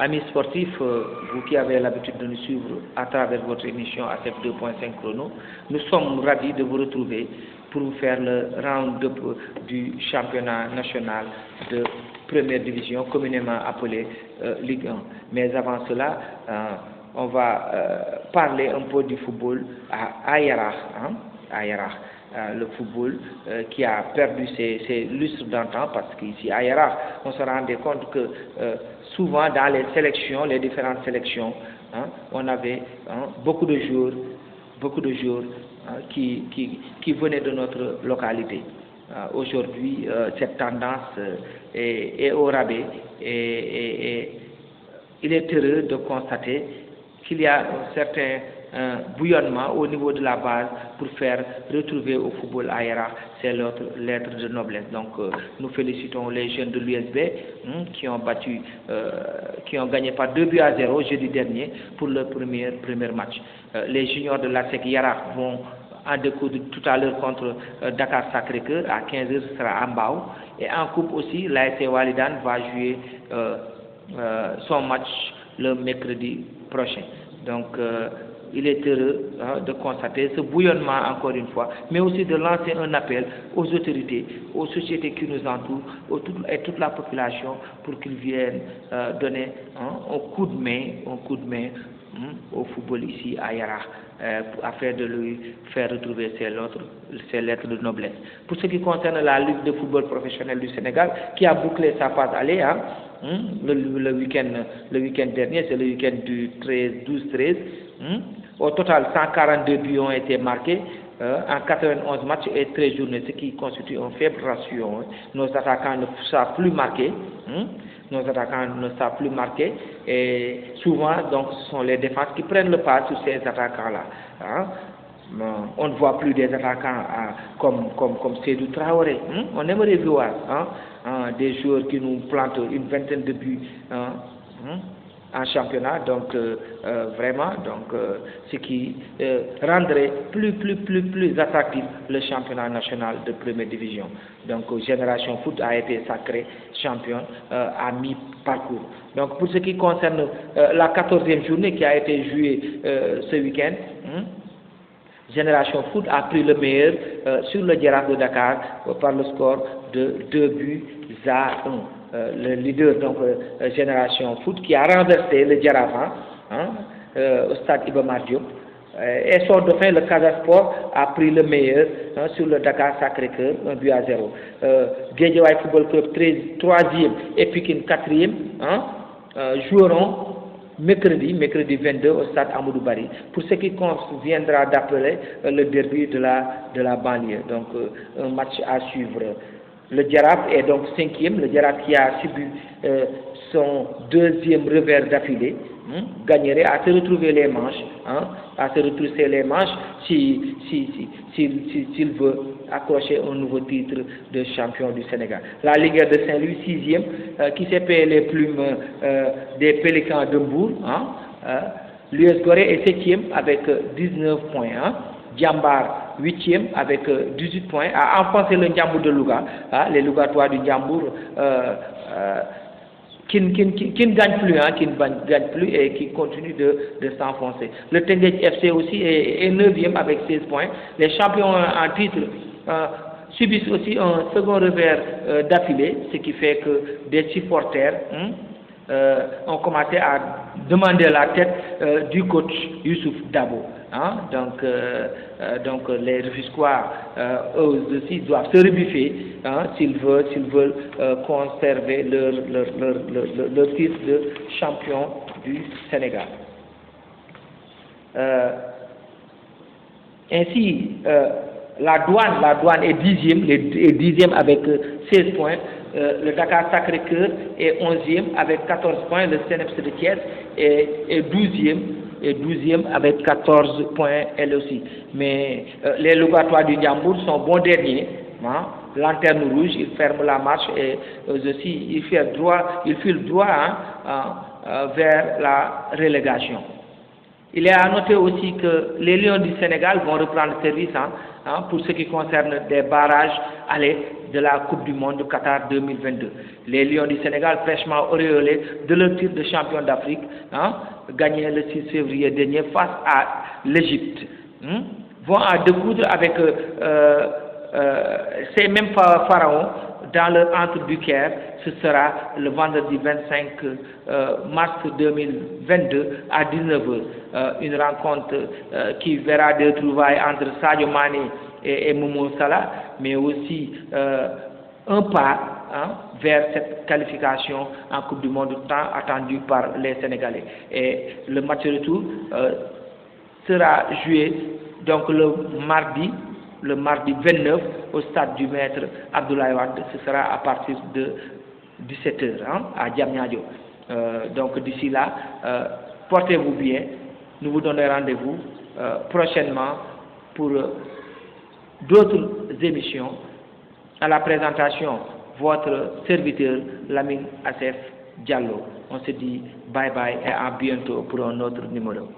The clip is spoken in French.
Amis sportifs, vous qui avez l'habitude de nous suivre à travers votre émission ACF 2.5 Chrono, nous sommes ravis de vous retrouver pour vous faire le round-up du championnat national de première division, communément appelé Ligue 1. Mais avant cela, on va parler un peu du football à Yara, le football qui a perdu ses lustres d'antan, parce qu'ici à Yara, on se rendait compte que souvent dans les sélections, les différentes sélections, on avait beaucoup de joueurs qui venaient de notre localité. Aujourd'hui, cette tendance est au rabais et il est heureux de constater qu'il y a un certain bouillonnement au niveau de la base pour faire retrouver au football Ayara ses lettres de noblesse. Donc nous félicitons les jeunes de l'USB qui ont gagné par 2-0 jeudi dernier pour leur premier match. Les juniors de l'ASEC Yara vont en découdre tout à l'heure contre Dakar Sacré-Cœur à 15h, ce sera à Mbao. Et en coupe aussi, l'ASC Walidan va jouer son match le mercredi prochain. Donc il est heureux de constater ce bouillonnement encore une fois, mais aussi de lancer un appel aux autorités, aux sociétés qui nous entourent, et toute la population pour qu'ils viennent donner un coup de main au football ici à Yara, afin de lui faire retrouver ses lettres de noblesse. Pour ce qui concerne la Ligue de football professionnel du Sénégal, qui a bouclé sa phase aller, le week-end dernier, c'est le week-end du 12-13. Au total, 142 buts ont été marqués en 91 matchs et 13 journées, ce qui constitue un faible ratio. Nos attaquants ne savent plus marquer. Et souvent, donc, ce sont les défenses qui prennent le pas sur ces attaquants-là. On ne voit plus des attaquants comme Seydou Traoré. On aimerait voir des joueurs qui nous plantent une vingtaine de buts en championnat, donc vraiment, ce qui rendrait plus attractif le championnat national de première division. Donc Génération Foot a été sacré champion à mi-parcours. Donc pour ce qui concerne la 14e journée qui a été jouée ce week-end, Génération Foot a pris le meilleur sur le Giraffe de Dakar par le score de 2-1. Le leader, donc Génération Foot, qui a renversé le Giraffe au stade Iba Mar Diop. Et son dauphin, le Casa Sport, a pris le meilleur sur le Dakar Sacré-Cœur, 1-0. Guédiawaye Football Club 3e et Pikine 4e joueront mercredi 22 au stade Amadou Barry, pour ce qui viendra d'appeler le derby de la banlieue. Donc un match à suivre. Le Giraffe est donc 5e, le Giraffe qui a subi son 2e revers d'affilée, gagnerait à se retrouver les manches, s'il veut accrocher un nouveau titre de champion du Sénégal. La Ligue de Saint-Louis, 6e, qui s'est payé les plumes des Pélicans de Mbour. L'US Gorée est 7e avec 19 points. Djambar 8e avec 18 points, a enfoncé le Ndiambour de Louga, les Lougatois du Ndiambour qui ne gagnent plus, et qui continuent de s'enfoncer. Le Teungueth FC aussi est 9e avec 16 points. Les champions en titre subissent aussi un second revers d'affilée, ce qui fait que des supporters ont commencé à demander la tête du coach Youssouf Dabo. Donc les Rufisquois eux aussi doivent se rebuffer s'ils veulent conserver leur titre de champion du Sénégal. Ainsi, la douane est 10e avec 16 points. Le Dakar Sacré-Cœur est 11e avec 14 points. Le CNEPS de Thiès est 12e avec 14 points elle aussi. Mais les Lougatois du Ndiambour sont bons derniers. Lanterne rouge, ils ferment la marche et eux aussi ils filent droit vers la relégation. Il est à noter aussi que les Lions du Sénégal vont reprendre service pour ce qui concerne des barrages allés de la Coupe du Monde Qatar 2022. Les Lions du Sénégal, fraîchement auréolés de leur titre de champion d'Afrique, gagné le 6 février dernier face à l'Égypte, vont à découdre avec ces mêmes pharaons dans leur entre du Caire. Ce sera le vendredi 25 mars 2022 à 19h. Une rencontre qui verra des trouvailles entre Sadio Mané et Momo Salah, mais aussi un pas vers cette qualification en Coupe du Monde tant attendue par les Sénégalais. Et le match retour sera joué donc le mardi 29 au stade du Maître Abdoulaye Wade. Ce sera à partir de 17h à Diamniadio. Donc d'ici là, portez-vous bien. Nous vous donnons rendez-vous prochainement pour d'autres émissions. À la présentation, votre serviteur Lamine Assef Diallo. On se dit bye bye et à bientôt pour un autre numéro.